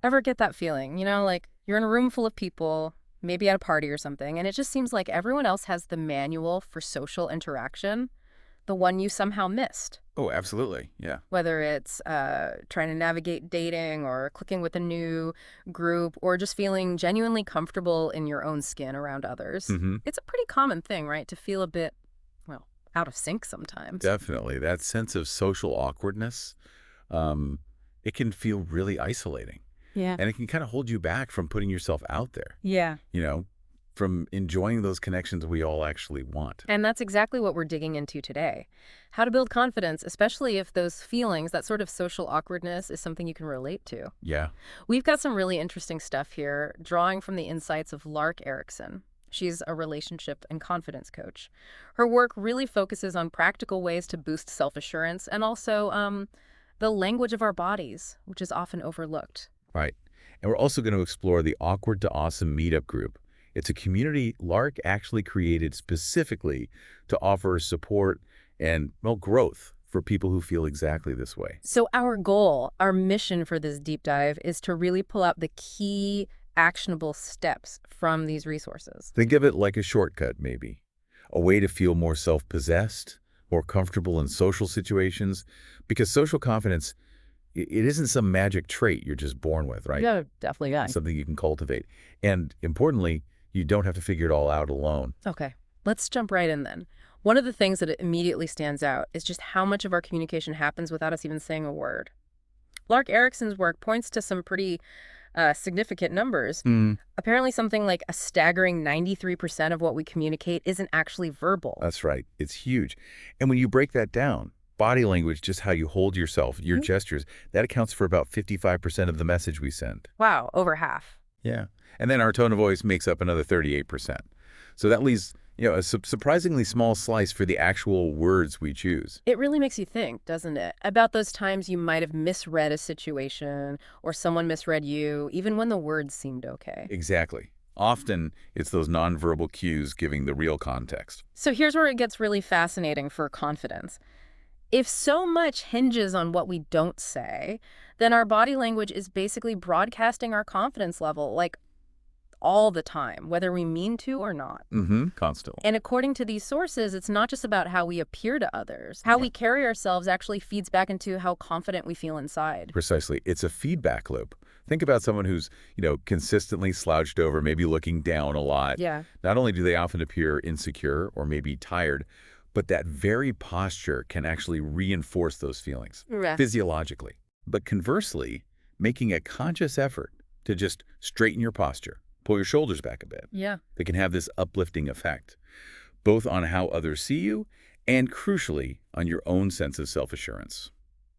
Ever get that feeling, like you're in a room full of people, maybe at a party or something, and it just seems like everyone else has the manual for social interaction, the one you somehow missed. Oh, absolutely. Yeah. Whether it's trying to navigate dating or clicking with a new group or just feeling genuinely comfortable in your own skin around others. Hmm. It's a pretty common thing, right? To feel a bit, well, out of sync sometimes. Definitely. That sense of social awkwardness, um, it can feel really isolating. Yeah. And it can kind of hold you back from putting yourself out there, Yeah. you know, from enjoying those connections we all actually want. And that's exactly what we're digging into today. How to build confidence, especially if those feelings, that sort of social awkwardness, is something you can relate to. Yeah. We've got some really interesting stuff here, drawing from the insights of Lark Erickson. She's a relationship and confidence coach. Her work really focuses on practical ways to boost self-assurance and also the language of our bodies, which is often overlooked. Right. And we're also going to explore the Awkward to Awesome meetup group. It's a community Lark actually created specifically to offer support and, well, growth for people who feel exactly this way. So our goal, our mission for this deep dive is to really pull out the key actionable steps from these resources. Think of it like a shortcut, maybe. A way to feel more self-possessed, more comfortable in social situations, because social confidence, it isn't some magic trait you're just born with, right? Yeah, definitely, yeah. It's something you can cultivate. And importantly, you don't have to figure it all out alone. Okay, let's jump right in then. One of the things that immediately stands out is just how much of our communication happens without us even saying a word. Lark Erickson's work points to some pretty significant numbers. Mm, Apparently something like a staggering 93% of what we communicate isn't actually verbal. that's right. It's huge. And when you break that down, body language, just how you hold yourself, your Mhm. gestures, that accounts for about 55% of the message we send. Wow, over half. Yeah. And then our tone of voice makes up another 38%. So that leaves, a surprisingly small slice for the actual words we choose. It really makes you think, doesn't it? About those times you might have misread a situation or someone misread you, even when the words seemed okay. Exactly. Often, it's those nonverbal cues giving the real context. So here's where it gets really fascinating for confidence. If so much hinges on what we don't say, then our body language is basically broadcasting our confidence level, like all the time, whether we mean to or not. Mm-hmm. Constantly. And according to these sources, it's not just about how we appear to others. How we carry ourselves actually feeds back into how confident we feel inside. Precisely. It's a feedback loop. Think about someone who's, consistently slouched over, maybe looking down a lot. Yeah. Not only do they often appear insecure or maybe tired, but that very posture can actually reinforce those feelings Yeah. physiologically. But conversely, making a conscious effort to just straighten your posture, pull your shoulders back a bit, Yeah. they can have this uplifting effect, both on how others see you and, crucially, on your own sense of self-assurance.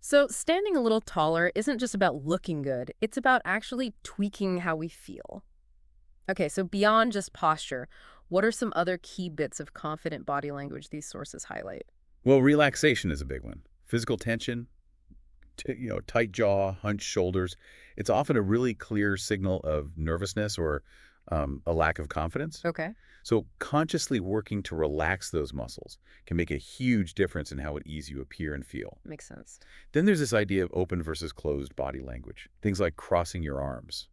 So standing a little taller isn't just about looking good. It's about actually tweaking how we feel. Okay, so beyond just posture, what are some other key bits of confident body language these sources highlight? Well, relaxation is a big one. Physical tension, tight jaw, hunched shoulders. It's often a really clear signal of nervousness or a lack of confidence. Okay. So consciously working to relax those muscles can make a huge difference in how at ease you appear and feel. Makes sense. Then there's this idea of open versus closed body language. Things like crossing your arms.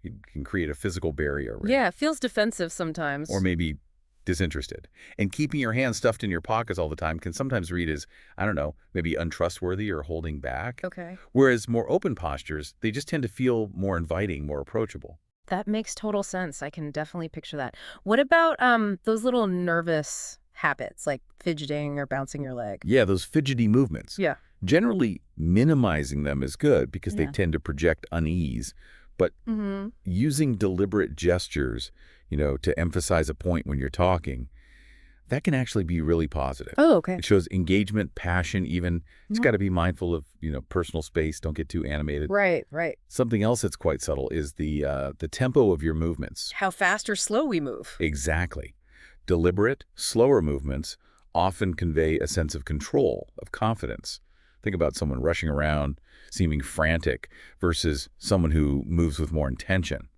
You can create a physical barrier, right? Yeah, it feels defensive sometimes. Or maybe disinterested. And keeping your hands stuffed in your pockets all the time can sometimes read as, I don't know, maybe untrustworthy or holding back. Okay. Whereas more open postures, they just tend to feel more inviting, more approachable. That makes total sense. I can definitely picture that. What about those little nervous habits like fidgeting or bouncing your leg? Yeah, those fidgety movements. Yeah. Generally, minimizing them is good because they Yeah. tend to project unease. But Mm-hmm. using deliberate gestures, to emphasize a point when you're talking, that can actually be really positive. Oh, okay. It shows engagement, passion even. It's got to be mindful of, personal space. Don't get too animated. Right, right. Something else that's quite subtle is the tempo of your movements. How fast or slow we move. Exactly. Deliberate, slower movements often convey a sense of control, of confidence. Think about someone rushing around, seeming frantic, versus someone who moves with more intention.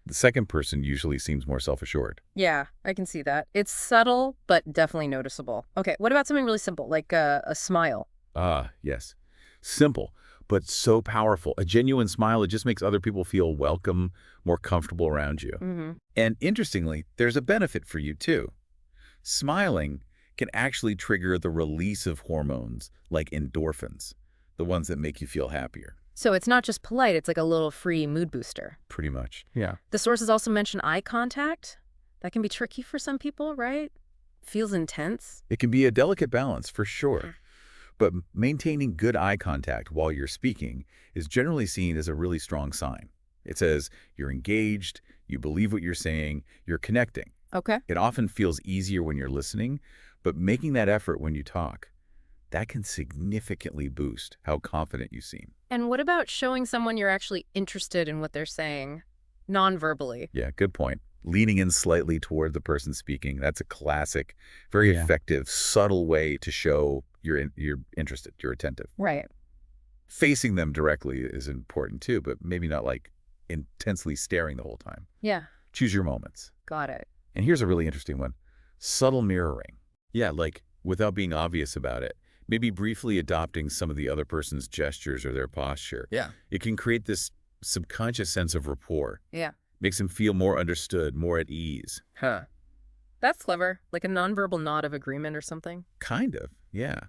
The second person usually seems more self-assured. Yeah, I can see that. It's subtle, but definitely noticeable. Okay, what about something really simple, like a smile? Ah, yes. Simple, but so powerful. A genuine smile, it just makes other people feel welcome, more comfortable around you. Mm-hmm. And interestingly, there's a benefit for you too. Smiling can actually trigger the release of hormones like endorphins, the ones that make you feel happier. So it's not just polite, it's like a little free mood booster. Pretty much. Yeah. The sources also mention eye contact. That can be tricky for some people, right? Feels intense. It can be a delicate balance for sure. But maintaining good eye contact while you're speaking is generally seen as a really strong sign. It says you're engaged, you believe what you're saying, you're connecting. Okay. It often feels easier when you're listening, but making that effort when you talk, that can significantly boost how confident you seem. And what about showing someone you're actually interested in what they're saying, non-verbally? Yeah, good point. Leaning in slightly toward the person speaking, that's a classic, very effective, subtle way to show you're interested, you're attentive. Right. Facing them directly is important too, but maybe not like intensely staring the whole time. Yeah. Choose your moments. Got it. And here's a really interesting one. Subtle mirroring. Yeah, like without being obvious about it. Maybe briefly adopting some of the other person's gestures or their posture. Yeah. It can create this subconscious sense of rapport. Yeah. Makes them feel more understood, more at ease. Huh. That's clever. Like a nonverbal nod of agreement or something. Kind of, yeah.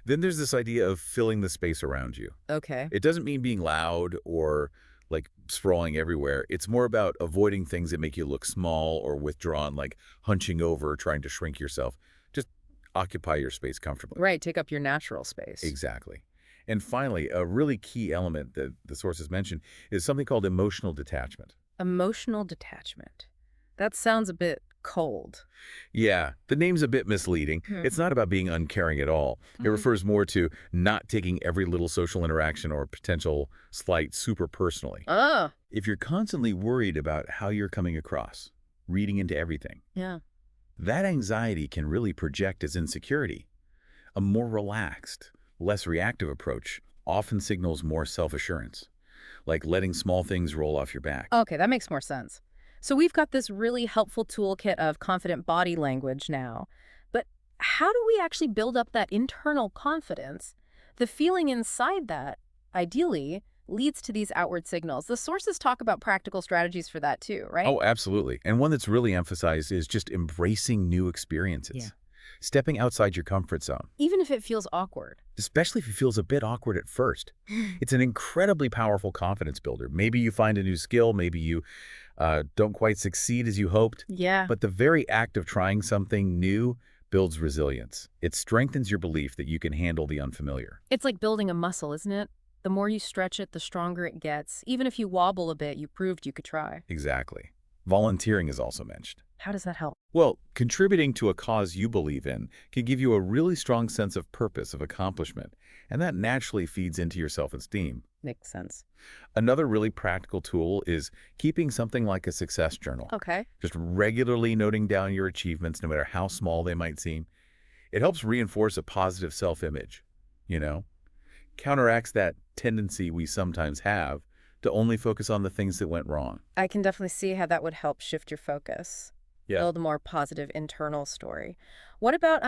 Then there's this idea of filling the space around you. Okay. It doesn't mean being loud or like sprawling everywhere. It's more about avoiding things that make you look small or withdrawn, like hunching over, trying to shrink yourself. Just occupy your space comfortably. Right. Take up your natural space. Exactly. And finally, a really key element that the sources mention is something called emotional detachment. Emotional detachment. That sounds a bit cold. Yeah, the name's a bit misleading. Hmm. It's not about being uncaring at all. It refers more to not taking every little social interaction or potential slight super personally. Oh. If you're constantly worried about how you're coming across, reading into everything, Yeah. that anxiety can really project as insecurity. A more relaxed, less reactive approach often signals more self-assurance, like letting small things roll off your back. Okay, that makes more sense. So we've got this really helpful toolkit of confident body language now. But how do we actually build up that internal confidence? The feeling inside that, ideally, leads to these outward signals. The sources talk about practical strategies for that too, right? Oh, absolutely. And one that's really emphasized is just embracing new experiences. Yeah. Stepping outside your comfort zone, Even if it feels awkward. especially if it feels a bit awkward at first. It's an incredibly powerful confidence builder. Maybe you find a new skill, maybe you don't quite succeed as you hoped, Yeah. but the very act of trying something new builds resilience. It strengthens your belief that you can handle the unfamiliar. It's like building a muscle, isn't it? The more you stretch it, the stronger it gets. Even if you wobble a bit, you proved you could try. Exactly. Volunteering is also mentioned. How does that help? Well, contributing to a cause you believe in can give you a really strong sense of purpose, of accomplishment, and that naturally feeds into your self-esteem. Makes sense. Another really practical tool is keeping something like a success journal. Okay. Just regularly noting down your achievements, no matter how small they might seem. It helps reinforce a positive self-image, you know? Counteracts that tendency we sometimes have to only focus on the things that went wrong. I can definitely see how that would help shift your focus. Yeah. Build a more positive internal story. What about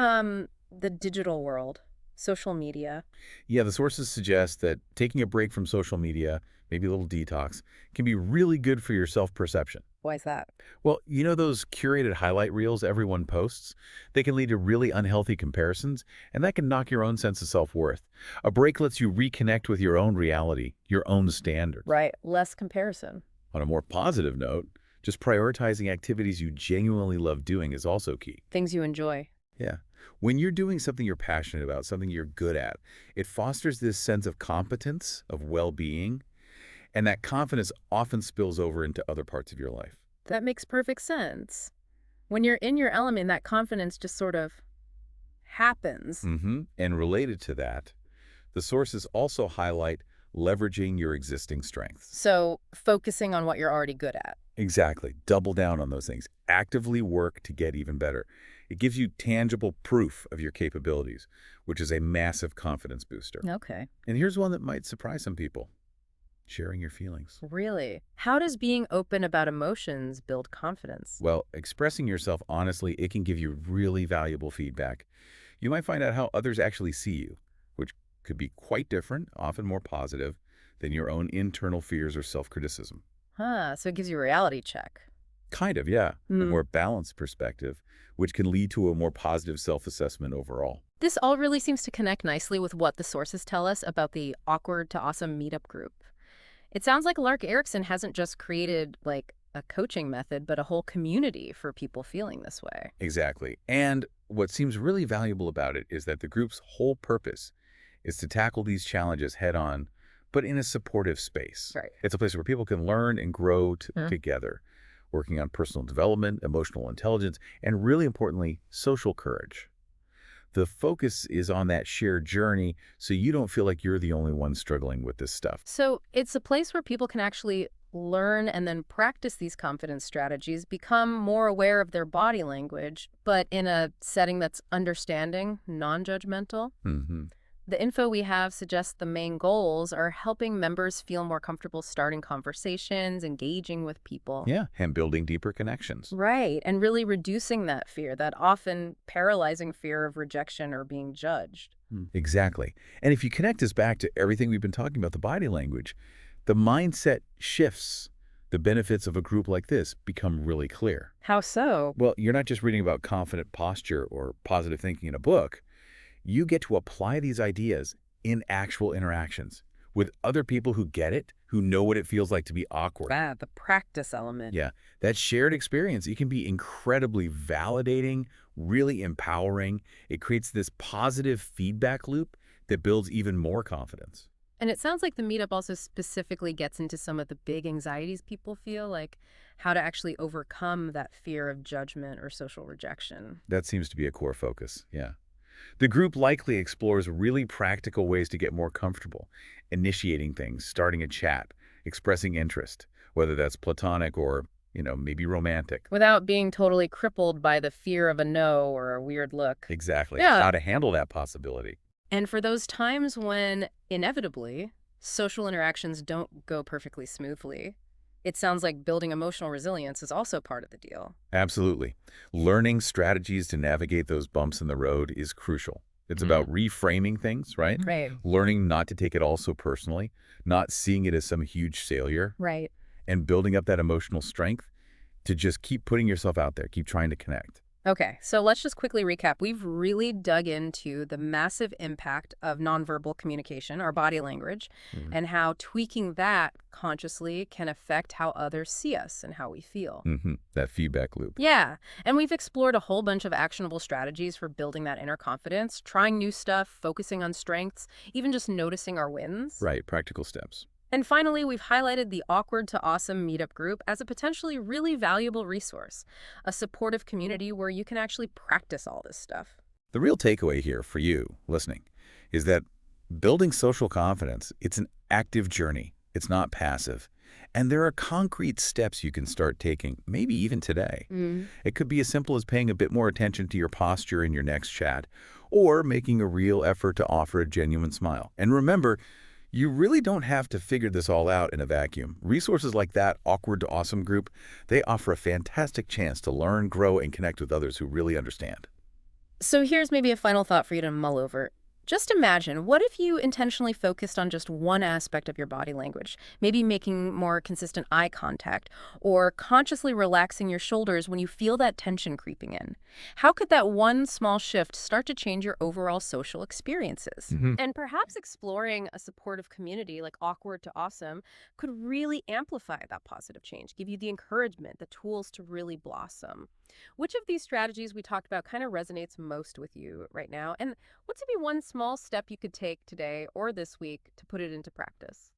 the digital world, social media? Yeah, the sources suggest that taking a break from social media, maybe a little detox, can be really good for your self-perception. Why is that? Well, you know those curated highlight reels everyone posts? They can lead to really unhealthy comparisons, and that can knock your own sense of self-worth. A break lets you reconnect with your own reality, your own standards. Right. Less comparison. On a more positive note, just prioritizing activities you genuinely love doing is also key. Things you enjoy. Yeah. When you're doing something you're passionate about, something you're good at, it fosters this sense of competence, of well-being, and that confidence often spills over into other parts of your life. That makes perfect sense. When you're in your element, that confidence just sort of happens. And related to that, the sources also highlight leveraging your existing strengths. So focusing on what you're already good at. Exactly. Double down on those things. Actively work to get even better. It gives you tangible proof of your capabilities, which is a massive confidence booster. Okay. And here's one that might surprise some people. Sharing your feelings. Really? How does being open about emotions build confidence? Well, expressing yourself honestly, it can give you really valuable feedback. You might find out how others actually see you, which could be quite different, often more positive, than your own internal fears or self-criticism. Huh, so it gives you a reality check. Kind of, yeah. A Hmm. more balanced perspective, which can lead to a more positive self-assessment overall. This all really seems to connect nicely with what the sources tell us about the awkward to awesome meetup group. It sounds like Lark Erickson hasn't just created like a coaching method, but a whole community for people feeling this way. Exactly. And what seems really valuable about it is that the group's whole purpose is to tackle these challenges head on, but in a supportive space. Right. It's a place where people can learn and grow Hmm. together, working on personal development, emotional intelligence, and really importantly, social courage. The focus is on that shared journey so you don't feel like you're the only one struggling with this stuff. So it's a place where people can actually learn and then practice these confidence strategies, become more aware of their body language, but in a setting that's understanding, non-judgmental. hmm The info we have suggests the main goals are helping members feel more comfortable starting conversations, engaging with people. Yeah, and building deeper connections. Right, and really reducing that fear, that often paralyzing fear of rejection or being judged. Exactly. And if you connect this back to everything we've been talking about, the body language, the mindset shifts. The benefits of a group like this become really clear. How so? Well, you're not just reading about confident posture or positive thinking in a book. You get to apply these ideas in actual interactions with other people who get it, who know what it feels like to be awkward. The practice element. Yeah, that shared experience, it can be incredibly validating, really empowering. It creates this positive feedback loop that builds even more confidence. And it sounds like the meetup also specifically gets into some of the big anxieties people feel, like how to actually overcome that fear of judgment or social rejection. That seems to be a core focus, yeah. The group likely explores really practical ways to get more comfortable, initiating things, starting a chat, expressing interest, whether that's platonic or, maybe romantic. Without being totally crippled by the fear of a no or a weird look. Exactly. Yeah. How to handle that possibility. And for those times when, inevitably, social interactions don't go perfectly smoothly, it sounds like building emotional resilience is also part of the deal. Absolutely. Learning strategies to navigate those bumps in the road is crucial. It's about reframing things, right? Right. Learning not to take it all so personally, not seeing it as some huge failure, Right. and building up that emotional strength to just keep putting yourself out there, keep trying to connect. Okay, so let's just quickly recap. We've really dug into the massive impact of nonverbal communication, our body language, Mhm. and how tweaking that consciously can affect how others see us and how we feel. That feedback loop. Yeah, and we've explored a whole bunch of actionable strategies for building that inner confidence, trying new stuff, focusing on strengths, even just noticing our wins. Right, practical steps. And finally, we've highlighted the Awkward to Awesome meetup group as a potentially really valuable resource, a supportive community where you can actually practice all this stuff. The real takeaway here for you listening is that building social confidence, it's an active journey. It's not passive. And there are concrete steps you can start taking, maybe even today. Mm. It could be as simple as paying a bit more attention to your posture in your next chat, or making a real effort to offer a genuine smile. And remember, you really don't have to figure this all out in a vacuum. Resources like that Awkward to Awesome group, they offer a fantastic chance to learn, grow, and connect with others who really understand. So here's maybe a final thought for you to mull over. Just imagine, what if you intentionally focused on just one aspect of your body language, maybe making more consistent eye contact or consciously relaxing your shoulders when you feel that tension creeping in? How could that one small shift start to change your overall social experiences? And perhaps exploring a supportive community like Awkward to Awesome could really amplify that positive change, give you the encouragement, the tools to really blossom. Which of these strategies we talked about kind of resonates most with you right now? And what's maybe one small step you could take today or this week to put it into practice?